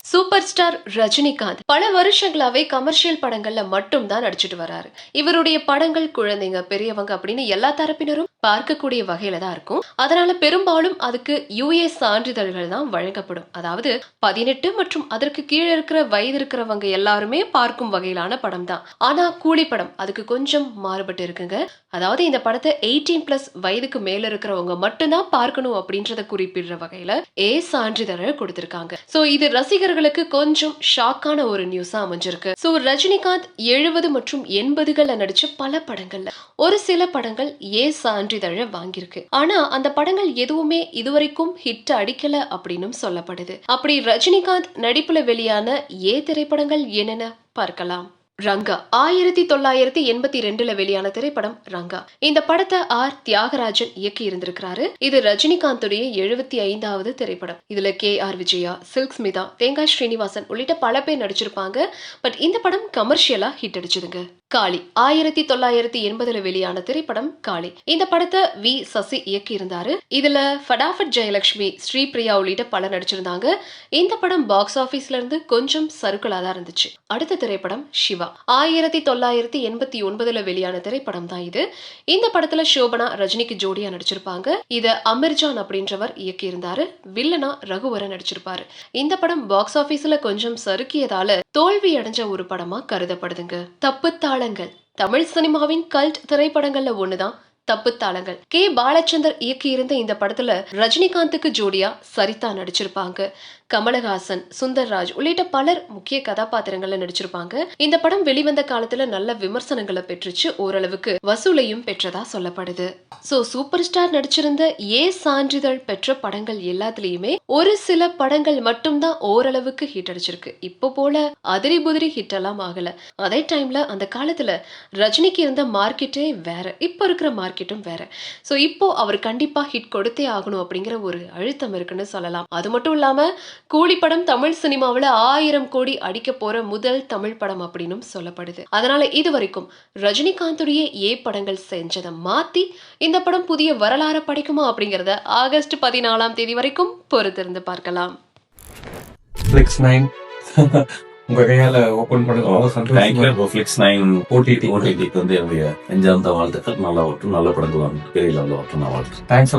Super star Rajinikanth பல வருஷங்களாவே commercial படங்கள்ல மட்டும் தான் நடிச்சிட்டு வராரு. இவருடைய படங்கள் குழந்தைங்க, பெரியவங்க அப்படின்னு எல்லா தரப்பினரும் பார்க்கக்கூடிய வகையில தான் இருக்கும். அதனால பெரும்பாலும் அதுக்கு யுஎஸ் சான்றிதழ்கள் தான் வழங்கப்படும். அதாவது 18 மற்றும் அதற்கு கீழே இருக்கிற வயது இருக்கிறவங்க எல்லாருமே பார்க்கும் வகையிலான படம் தான். ஆனா கூலி படம் அதுக்கு கொஞ்சம் மாறுபட்டு இருக்குங்க. அதாவது இந்த படத்தை 18+ வயதுக்கு மேல இருக்கிறவங்க மட்டும்தான் பார்க்கணும் அப்படின்றத குறிப்பிடுற வகையில சான்றிதழ் கொடுத்திருக்காங்க. சோ இது ரசிகர்களுக்கு கொஞ்சம் ஷாக்கான ஒரு நியூஸா அமைஞ்சிருக்கு. சோ ரஜினிகாந்த் 70 மற்றும் 80கள நடிச்ச பல படங்கள்ல ஒரு சில படங்கள் சான்றிதழ வாங்கியிருக்கு. ஆனா அந்த படங்கள் எதுவுமே இதுவரைக்கும் ஹிட் அடிக்கல அப்படின்னு சொல்லப்படுது. அப்படி ரஜினிகாந்த் நடிப்புல வெளியான திரைப்படங்கள் என்னென்ன பார்க்கலாம். ரங்கா 1982 வெளியான திரைப்படம் ரங்கா. இந்த படத்தை தியாகராஜன் இயக்கி இருந்திருக்கிறாரு. இது ரஜினிகாந்துடைய 75வது திரைப்படம். இதுல KR விஜயா, சில்க் ஸ்மிதா, தேங்காய் ஸ்ரீனிவாசன் உள்ளிட்ட பல பேர் நடிச்சிருப்பாங்க. பட் இந்த படம் கமர்ஷியலா ஹிட் அடிச்சதுங்க. காளி 1980 வெளியான திரைப்படம் காளி. இந்த படத்தை சசி இயக்கி இருந்தாரு. இதுல ஃபடாஃபட் ஜெயலட்சுமி, ஸ்ரீபிரியா உள்ளிட்ட பலர் நடிச்சிருந்தாங்க. இந்த படம் பாக்ஸ் ஆபீஸ்ல இருந்து கொஞ்சம் சறுக்கலா தான் இருந்துச்சு. அடுத்த திரைப்படம் சிவா 1989 வெளியான திரைப்படம் தான் இது. இந்த படத்துல சோபனா ரஜினிக்கு ஜோடியா நடிச்சிருப்பாங்க. இத அமீர்ஜான் அப்படின்றவர் இயக்கி இருந்தாரு. வில்லனா ரகுவரன் நடிச்சிருப்பாரு. இந்த படம் பாக்ஸ் ஆபீஸ்ல கொஞ்சம் சறுக்கியதால தோல்வி அடைஞ்ச ஒரு படமா கருதப்படுதுங்க. தப்பு தாளங்கள் தமிழ் சினிமாவின் கல்ட் திரைப்படங்கள்ல ஒண்ணுதான் தப்பு தாளங்கள். பாலச்சந்தர் இயக்கி இருந்த இந்த படத்துல ரஜினிகாந்துக்கு ஜோடியா சரிதா நடிச்சிருப்பாங்க. கமலஹாசன், சுந்தர்ராஜ் உள்ளிட்ட பலர் முக்கிய கதாபாத்திரங்கள்ல நடிச்சிருப்பாங்க. இந்த படம் வெளிவந்த காலத்துல நல்ல விமர்சனங்களை பெற்றுச்சு. ஓரளவுக்கு வசூலையும் பெற்றதா சொல்லப்படுது. சோ சூப்பர் ஸ்டார் நடிச்சிருந்த சான்றிதழ் பெற்ற படங்கள் எல்லாத்துலயுமே ஒரு சில படங்கள் மட்டும்தான் ஓரளவுக்கு ஹிட் அடிச்சிருக்கு. இப்போ போல அதிரி புதிரி ஹிட் எல்லாம் ஆகல. அதே டைம்ல அந்த காலத்துல ரஜினிக்கு இருந்த மார்க்கெட்டே வேற, இப்ப இருக்கிற மார்க்கெட்டும் வேற. சோ இப்போ அவர் கண்டிப்பா ஹிட் கொடுத்தே ஆகணும் அப்படிங்கிற ஒரு அழுத்தம் இருக்குன்னு சொல்லலாம். அது மட்டும் இல்லாம கூலி படம் தமிழ் சினிமாவில 1000 கோடி அடிக்க போற முதல் தமிழ் படம் அப்படின்னு சொல்லப்படுது. அதனால இது வரைக்கும் ரஜினிகாந்துடைய படங்கள் செஞ்சதை மாத்தி இந்த படம் புதிய வரலாறு படைக்குமா அப்படிங்கறத ஆகஸ்ட் 14 வரைக்கும் பொறுத்திருந்து பார்க்கலாம். உங்க கையால ஓபன் பண்ணுங்க. ஃபிளிக்ஸ் 9 ஓடிடிக்கு வந்து என்னுடைய நெஞ்சார்ந்த வாழ்த்துக்கள். நல்லா ஓட்டும், நல்ல படங்கள் பெரிய லெவலில் ஓட்டும். நான் வாழ்த்து. தேங்க்ஸ்.